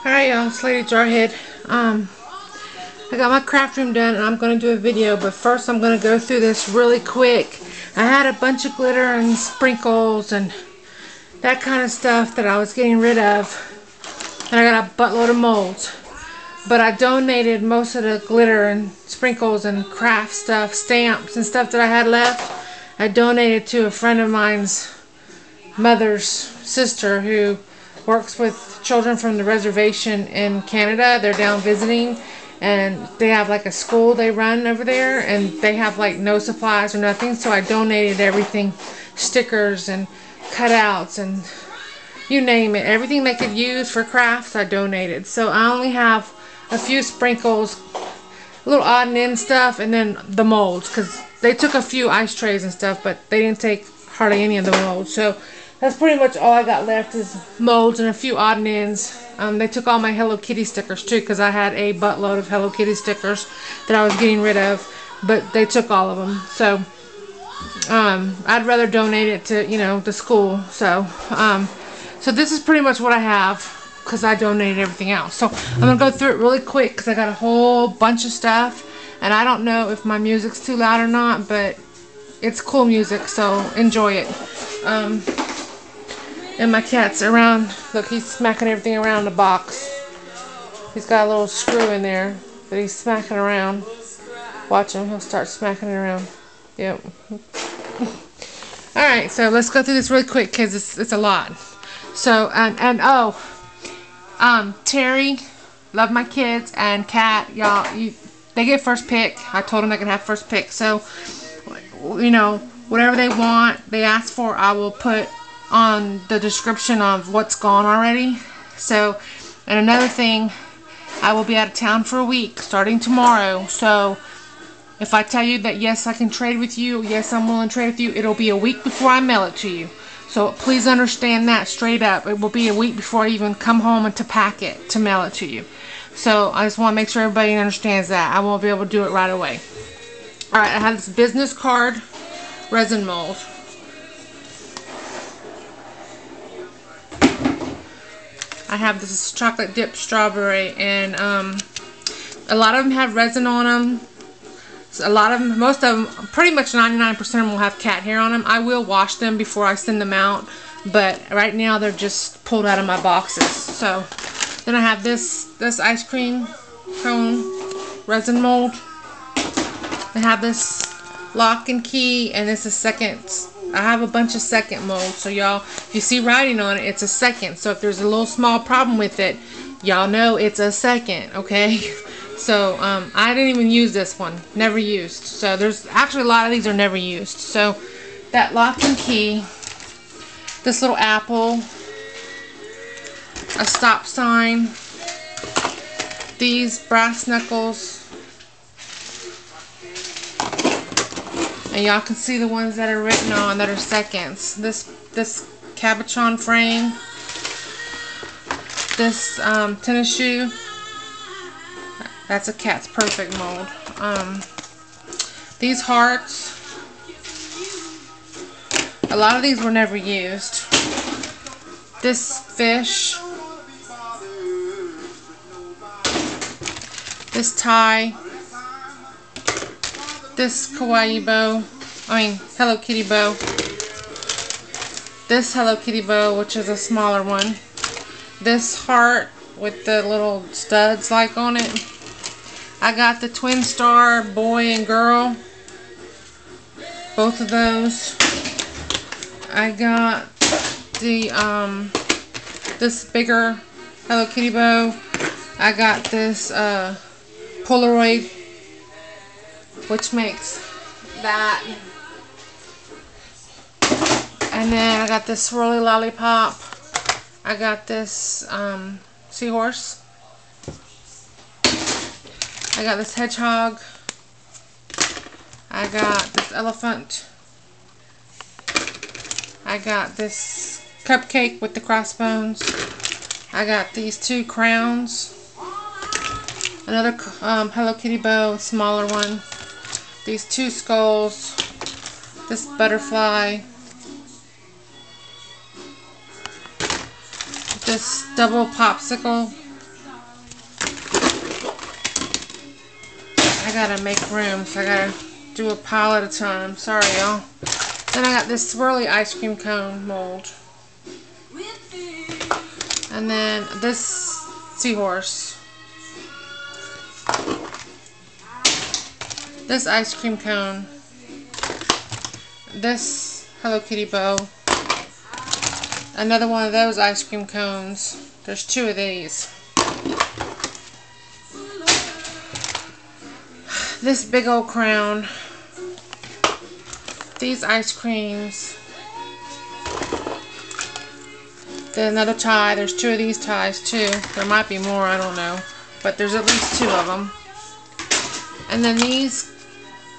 Alright y'all, it's Lady Jarhead. I got my craft room done and I'm going to do a video, but first I'm going to go through this really quick. I had a bunch of glitter and sprinkles and that kind of stuff that I was getting rid of, and I got a buttload of molds. But I donated most of the glitter and sprinkles and craft stuff, stamps and stuff that I had left. I donated to a friend of mine's mother's sister who works with children from the reservation in Canada. They're down visiting and they have like a school they run over there, and they have like no supplies or nothing, so I donated everything, stickers and cutouts and you name it, everything they could use for crafts I donated. So I only have a few sprinkles, a little odd and end stuff, and then the molds, because they took a few ice trays and stuff, but they didn't take hardly any of the molds. So that's pretty much all I got left is molds and a few odd and ends. They took all my Hello Kitty stickers too, because I had a buttload of Hello Kitty stickers that I was getting rid of, but they took all of them. So I'd rather donate it to, you know, the school. So so this is pretty much what I have, because I donated everything else. So I'm going to go through it really quick because I got a whole bunch of stuff. And I don't know if my music's too loud or not, but it's cool music, so enjoy it. And my cat's around. Look, he's smacking everything around the box. He's got a little screw in there that he's smacking around. Watch him. He'll start smacking it around. Yep. Alright, so let's go through this really quick because it's a lot. So, Terry, love my kids, and Kat, y'all, they get first pick. I told them they can have first pick. So, you know, whatever they want, they ask for, I will put on the description of what's gone already. So, and another thing, I will be out of town for a week starting tomorrow. So, if I tell you that yes, I can trade with you, yes, I'm willing to trade with you, it'll be a week before I mail it to you. So please understand that straight up. It will be a week before I even come home and to pack it, to mail it to you. So I just want to make sure everybody understands that. I won't be able to do it right away. Alright, I have this business card resin mold. I have this chocolate dipped strawberry, and a lot of them have resin on them. So a lot of them, most of them, pretty much 99% of them will have cat hair on them. I will wash them before I send them out, but right now they're just pulled out of my boxes. So then I have this ice cream cone resin mold. I have this lock and key, and this is second. I have a bunch of second molds, so y'all, if you see writing on it, it's a second. So if there's a little small problem with it, y'all know it's a second, okay? So I didn't even use this one, never used. So there's actually a lot of these are never used. So that lock and key, this little apple, a stop sign, these brass knuckles. And y'all can see the ones that are written on that are seconds. This cabochon frame. This tennis shoe. That's a Cat's Perfect mold. These hearts. A lot of these were never used. This fish. This tie. This kawaii bow, Hello Kitty bow. This Hello Kitty bow, which is a smaller one. This heart with the little studs like on it. I got the twin star boy and girl, both of those. I got the this bigger Hello Kitty bow. I got this Polaroid, which makes that. And then I got this swirly lollipop. I got this seahorse. I got this hedgehog. I got this elephant. I got this cupcake with the crossbones. I got these two crowns. Another Hello Kitty bow, smaller one. These two skulls. This butterfly. This double popsicle I gotta make room, so I gotta do a pile at a time. Sorry, y'all. Then I got this swirly ice cream cone mold. And then this seahorse. This ice cream cone. This Hello Kitty bow. Another one of those ice cream cones. There's 2 of these. This big old crown. These ice creams. Then another tie. There's 2 of these ties too. There might be more, I don't know. But there's at least 2 of them. And then these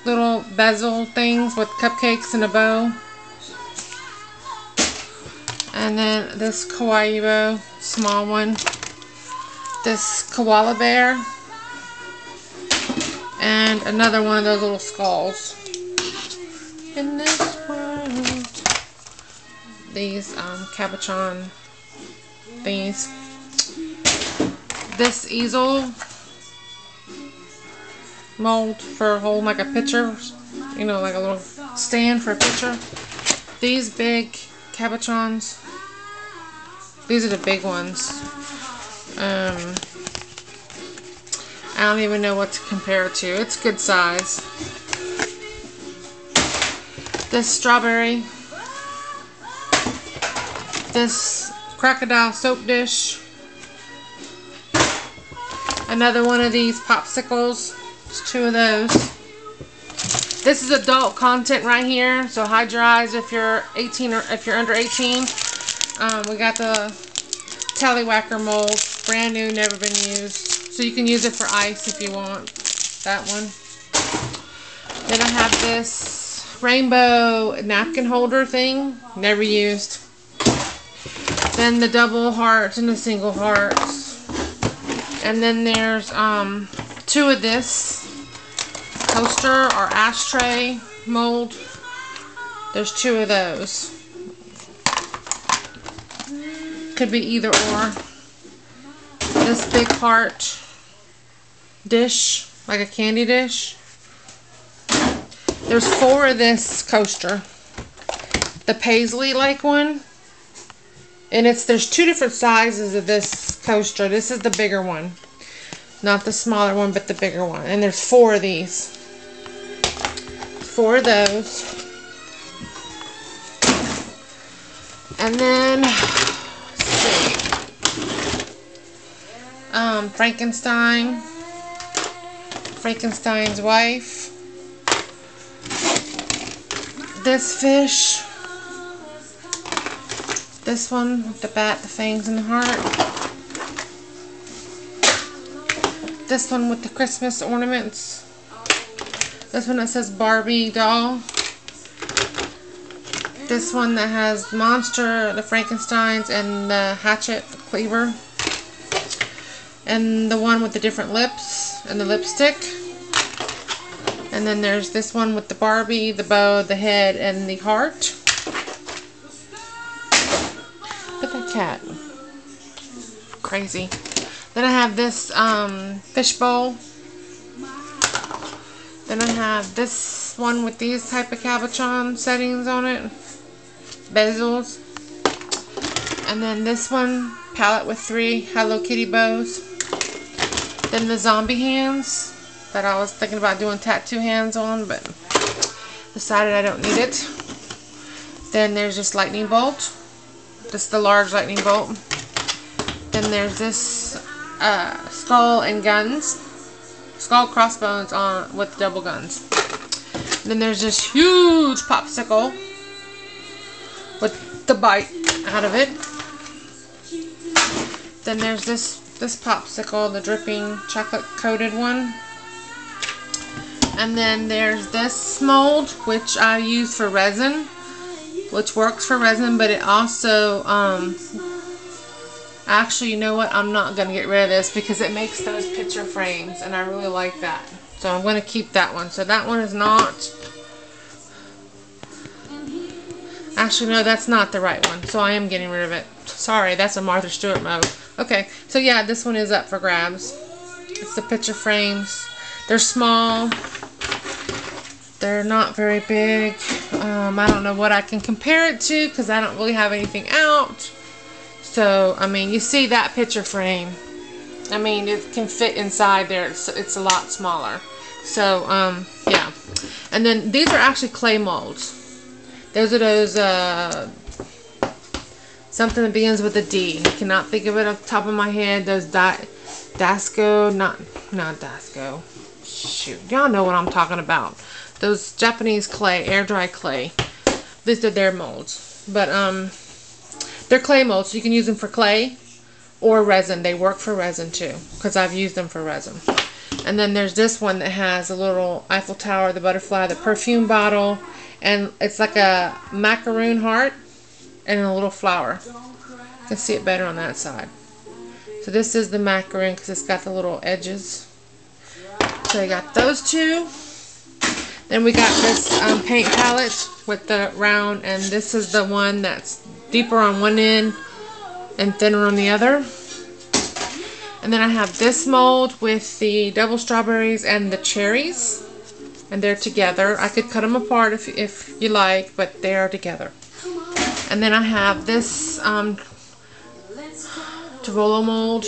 little bezel things with cupcakes and a bow. And then this kawaii bow, small one. This koala bear. And another one of those little skulls. In this world. These cabochon thingies. This easel mold for holding like a picture, you know, like a little stand for a picture. These big cabochons. These are the big ones. I don't even know what to compare it to. It's good size. This strawberry. This crocodile soap dish. Another one of these popsicles. There's 2 of those. This is adult content right here, so hide your eyes if you're 18 or if you're under 18. We got the Tallywhacker mold, brand new, never been used. So you can use it for ice if you want. That one. Then I have this rainbow napkin holder thing, never used. Then the double hearts and the single hearts. And then there's 2 of this coaster or ashtray mold. There's 2 of those. Could be either or. This big heart dish, like a candy dish. There's 4 of this coaster. The paisley like one. And there's 2 different sizes of this coaster. This is the bigger one. Not the smaller one, but the bigger one. And there's 4 of these. 4 of those. And then, let's see. Frankenstein's wife. This fish. This one with the bat, the fangs, and the heart. This one with the Christmas ornaments. This one that says Barbie doll. This one that has Monster, the Frankensteins, and the hatchet, the cleaver. And the one with the different lips and the lipstick. And then there's this one with the Barbie, the bow, the head, and the heart. Look at that cat. Crazy. Then I have this fish bowl. Then I have this one with these type of cabochon settings on it. Bezels. And then this one, palette with 3 Hello Kitty bows. Then the zombie hands that I was thinking about doing tattoo hands on, but decided I don't need it. Then there's this lightning bolt. This is the large lightning bolt. Then there's this skull and guns. Skull crossbones on with double guns. Then there's this huge popsicle with the bite out of it. Then there's this popsicle, the dripping chocolate coated one. And then there's this mold, which I use for resin, which works for resin, but it also actually, you know what, I'm not going to get rid of this because it makes those picture frames and I really like that, so I'm going to keep that one. So that one is not, actually no, that's not the right one, so I am getting rid of it. Sorry, that's a Martha Stewart mode. Okay, so yeah, this one is up for grabs. It's the picture frames They're small. They're not very big. I don't know what I can compare it to because I don't really have anything out. So, I mean, you see that picture frame. I mean, it can fit inside there. It's a lot smaller. So, yeah. And then these are actually clay molds. Those are those, something that begins with a D. I cannot think of it off the top of my head. Those Dasco, not Dasco. Shoot, y'all know what I'm talking about. Those Japanese clay, air dry clay. These are their molds. But, they're clay molds, so you can use them for clay or resin. They work for resin too, because I've used them for resin. And then there's this one that has a little Eiffel Tower, the butterfly, the perfume bottle, and it's like a macaroon heart and a little flower. You can see it better on that side. So this is the macaroon because it's got the little edges. So I got those two. Then we got this paint palette with the round, and this is the one that's deeper on one end and thinner on the other. And then I have this mold with the double strawberries and the cherries, and they're together. I could cut them apart if you like, but they are together. And then I have this Tivolo mold.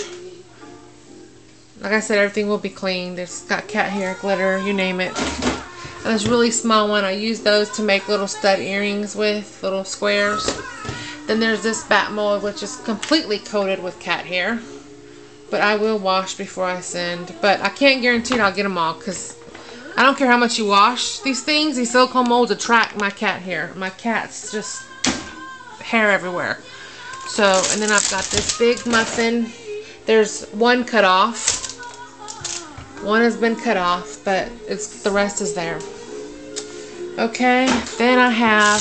Like I said, everything will be cleaned. It's got cat hair, glitter, you name it. And this really small one, I use those to make little stud earrings with, little squares. Then there's this bat mold, which is completely coated with cat hair. But I will wash before I send. But I can't guarantee I'll get them all, because I don't care how much you wash these things. These silicone molds attract my cat hair. My cat's just hair everywhere. So, and then I've got this big muffin. There's one cut off. One has been cut off, but the rest is there. Okay, then I have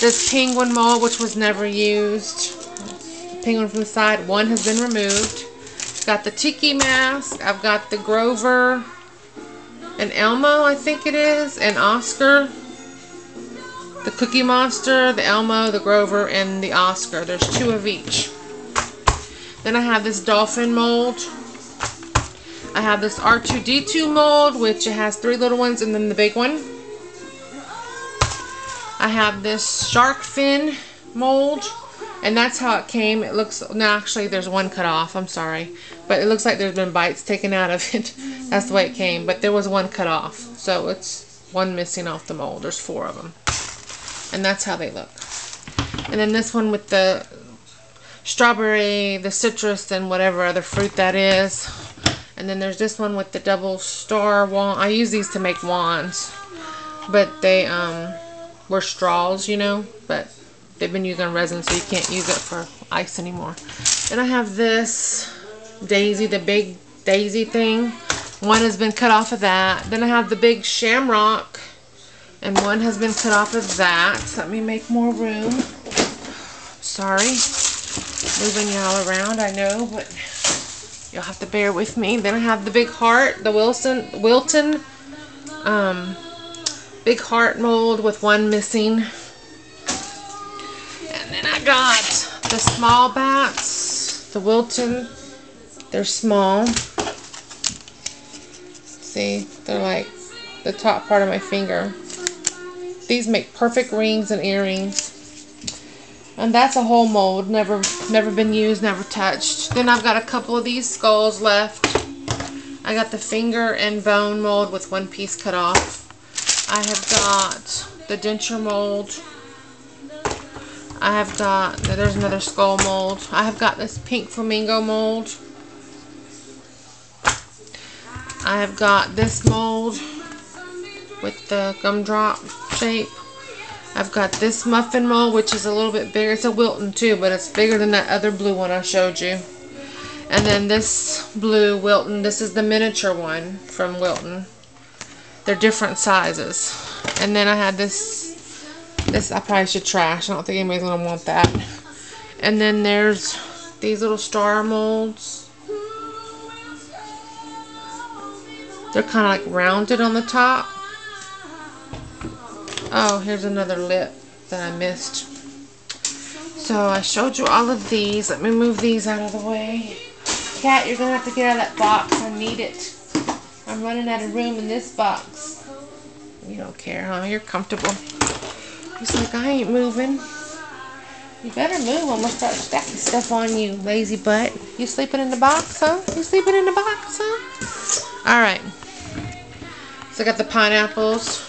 this penguin mold, which was never used. Penguin from the side. One has been removed. Got the tiki mask. I've got the Grover and Elmo, I think it is, and Oscar. The Cookie Monster, the Elmo, the Grover, and the Oscar. There's two of each. Then I have this dolphin mold. I have this R2-D2 mold, which it has 3 little ones and then the big one. I have this shark fin mold, and that's how it came. It looks, no, actually there's one cut off, I'm sorry, but it looks like there's been bites taken out of it. That's the way it came, but there was one cut off, so it's one missing off the mold. There's 4 of them, and that's how they look. And then this one with the strawberry, the citrus, and whatever other fruit that is. And then there's this one with the double star wand. I use these to make wands, but they were straws, you know, but they've been used on resin, so you can't use it for ice anymore. Then I have this daisy, the big daisy thing. One has been cut off of that. Then I have the big shamrock, and one has been cut off of that. Let me make more room. Sorry, moving y'all around, I know, but you'll have to bear with me. Then I have the big heart, the Wilton big heart mold with one missing. And then I got the small bats, the Wilton. They're small. See, they're like the top part of my finger. These make perfect rings and earrings. And that's a whole mold, never been used, never touched. Then I've got a couple of these skulls left. I got the finger and bone mold with one piece cut off. I have got the denture mold. I have got, there's another skull mold. I have got this pink flamingo mold. I have got this mold with the gumdrop shape. I've got this muffin mold, which is a little bit bigger. It's a Wilton too, but it's bigger than that other blue one I showed you. And then this blue Wilton, this is the miniature one from Wilton. They're different sizes. And then I had this I probably should trash. I don't think anybody's going to want that. And then there's these little star molds. They're kind of like rounded on the top. Oh, here's another lip that I missed. So I showed you all of these. Let me move these out of the way. Cat, you're going to have to get out of that box. I need it. I'm running out of room in this box. You don't care, huh? You're comfortable. He's like, I ain't moving. You better move. I'm gonna start stacking stuff on you, lazy butt. You sleeping in the box, huh? You sleeping in the box, huh? Alright. So I got the pineapples.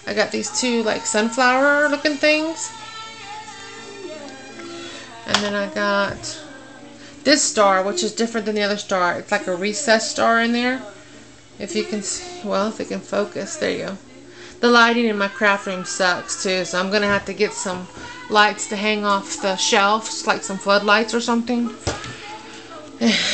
I got these two like sunflower looking things. And then I got this star, which is different than the other star. It's like a recessed star in there. If you can see, well, if it can focus, there you go. The lighting in my craft room sucks too, so I'm gonna have to get some lights to hang off the shelves, like some floodlights or something.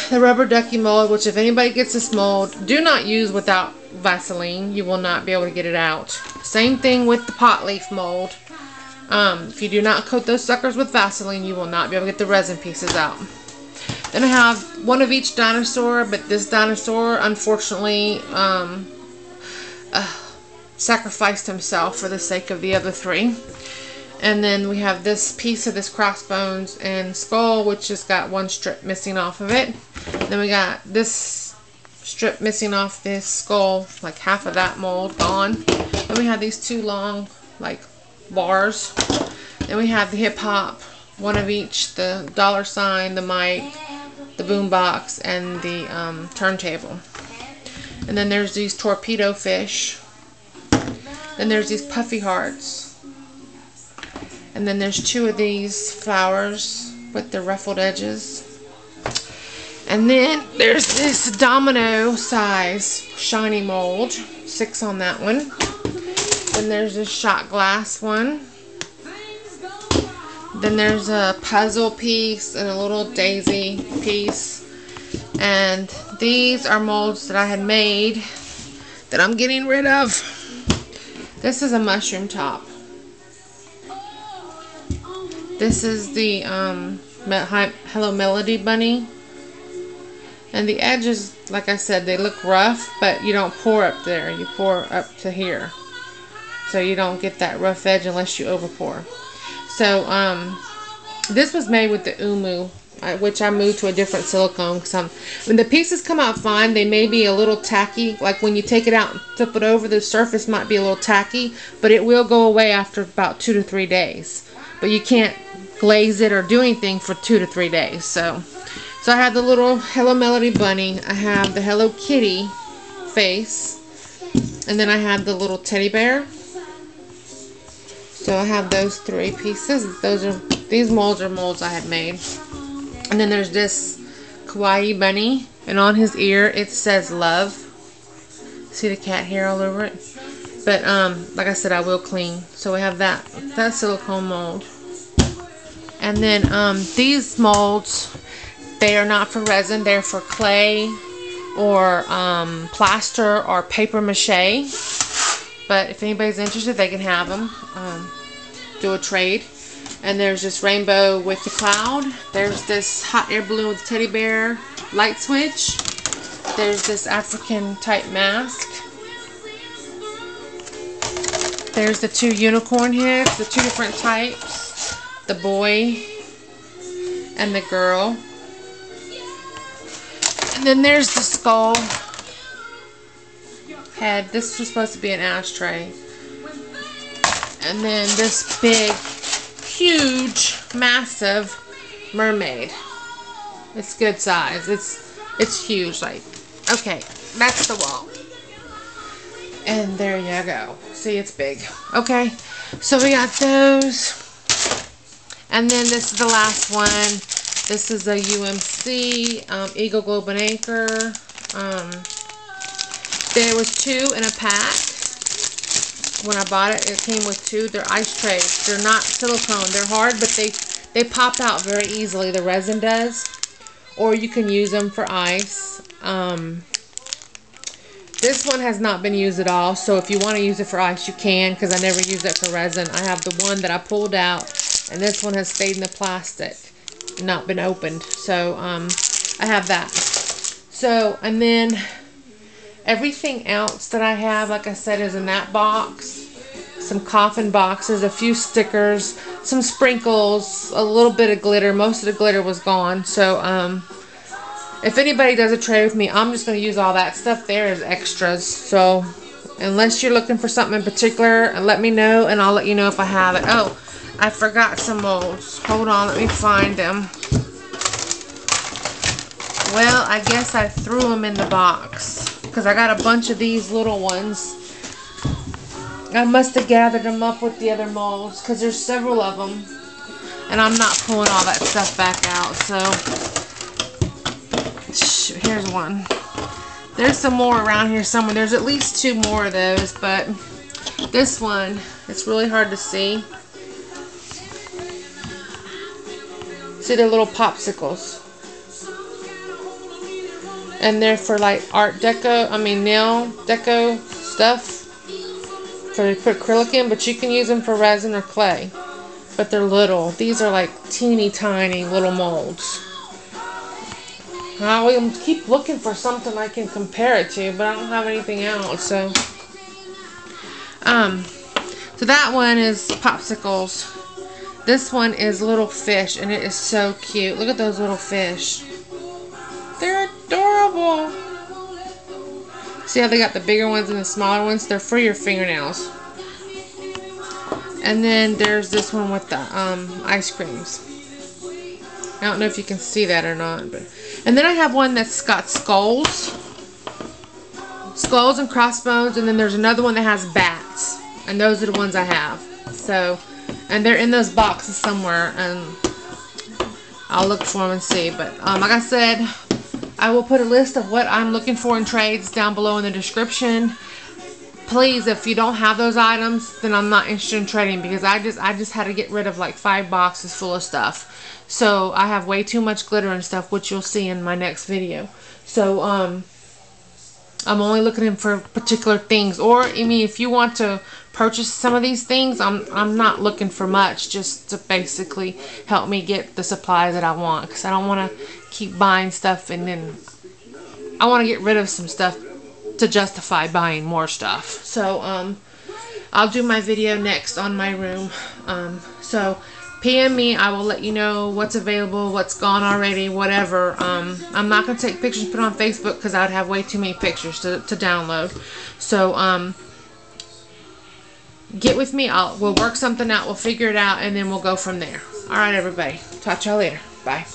The rubber ducky mold, which if anybody gets this mold, do not use without Vaseline. You will not be able to get it out. Same thing with the pot leaf mold. If you do not coat those suckers with Vaseline, you will not be able to get the resin pieces out. Then I have one of each dinosaur, but this dinosaur unfortunately sacrificed himself for the sake of the other three. And then we have this piece of this crossbones and skull, which has got one strip missing off of it. Then we got this strip missing off this skull, like half of that mold gone. Then we have these two long like bars. Then we have the hip hop, one of each, the $sign, the mic, the boom box, and the turntable. And then there's these torpedo fish. Then there's these puffy hearts. And then there's two of these flowers with the ruffled edges. And then there's this domino size shiny mold, 6 on that one. Then there's this shot glass one. Then there's a puzzle piece and a little daisy piece. And these are molds that I had made that I'm getting rid of. This is a mushroom top. This is the Hello Melody bunny. And the edges, like I said, they look rough, but you don't pour up there. You pour up to here. So you don't get that rough edge unless you over pour. So this was made with the Umu, which I moved to a different silicone. When the pieces come out fine, they may be a little tacky. Like when you take it out and flip it over, the surface might be a little tacky, but it will go away after about 2 to 3 days. But you can't glaze it or do anything for 2 to 3 days. So I have the little Hello Melody bunny. I have the Hello Kitty face. And then I have the little teddy bear. So I have those 3 pieces. These molds are molds I had made. And then there's this kawaii bunny. And on his ear it says love. See the cat hair all over it? But like I said, I will clean. So we have that silicone mold. And then these molds, they are not for resin. They're for clay or plaster or paper mache. But if anybody's interested, they can have them. Do a trade. And there's this rainbow with the cloud. There's this hot air balloon with the teddy bear light switch. There's this African type mask. There's the 2 unicorn heads, the 2 different types, the boy and the girl. And then there's the skull head. This was supposed to be an ashtray. And then this big, huge, massive mermaid. It's good size. It's huge. Like, okay, that's the wall. And there you go. See, it's big. Okay, so we got those. And then this is the last one. This is a UMC Eagle Globe and Anchor. There was 2 in a pack. When I bought it, it came with 2. They're ice trays. They're not silicone. They're hard, but they pop out very easily. The resin does. Or you can use them for ice. This one has not been used at all, so if you want to use it for ice, you can, because I never used it for resin. I have the one that I pulled out, and this one has stayed in the plastic, not been opened. So I have that. So, and then everything else that I have, like I said, is in that box. Some coffin boxes, a few stickers, some sprinkles, a little bit of glitter. Most of the glitter was gone. So if anybody does a trade with me, I'm just going to use all that stuff there as extras. So unless you're looking for something in particular, let me know and I'll let you know if I have it. Oh, I forgot some molds. Hold on, let me find them. Well, I guess I threw them in the box because I got a bunch of these little ones. I must have gathered them up with the other molds because there's several of them. And I'm not pulling all that stuff back out. So, here's one. There's some more around here somewhere. There's at least 2 more of those. But this one, it's really hard to see. See, they're little popsicles. And they're for like art deco, nail deco stuff. For to put acrylic in, but you can use them for resin or clay. But they're little. These are like teeny tiny little molds. I will keep looking for something I can compare it to, but I don't have anything else. So that one is popsicles. This one is little fish, and it is so cute. Look at those little fish. They're adorable. See how they got the bigger ones and the smaller ones? They're for your fingernails. And then there's this one with the ice creams. I don't know if you can see that or not. And then I have one that's got skulls. Skulls and crossbones. And then there's another one that has bats. And those are the ones I have. So, and they're in those boxes somewhere. And I'll look for them and see. But like I said, I will put a list of what I'm looking for in trades down below in the description. Please, if you don't have those items, then I'm not interested in trading, because I just had to get rid of like 5 boxes full of stuff. So I have way too much glitter and stuff, which you'll see in my next video. So I'm only looking for particular things. Or if you want to purchase some of these things, I'm not looking for much, just to basically help me get the supplies that I want, because I don't want to keep buying stuff and then I want to get rid of some stuff to justify buying more stuff. So I'll do my video next on my room. So PM me, I will let you know what's available, what's gone already, whatever. I'm not going to take pictures and put on Facebook because I would have way too many pictures to download. So get with me, we'll work something out, we'll figure it out, and then we'll go from there. Alright everybody, talk to y'all later. Bye.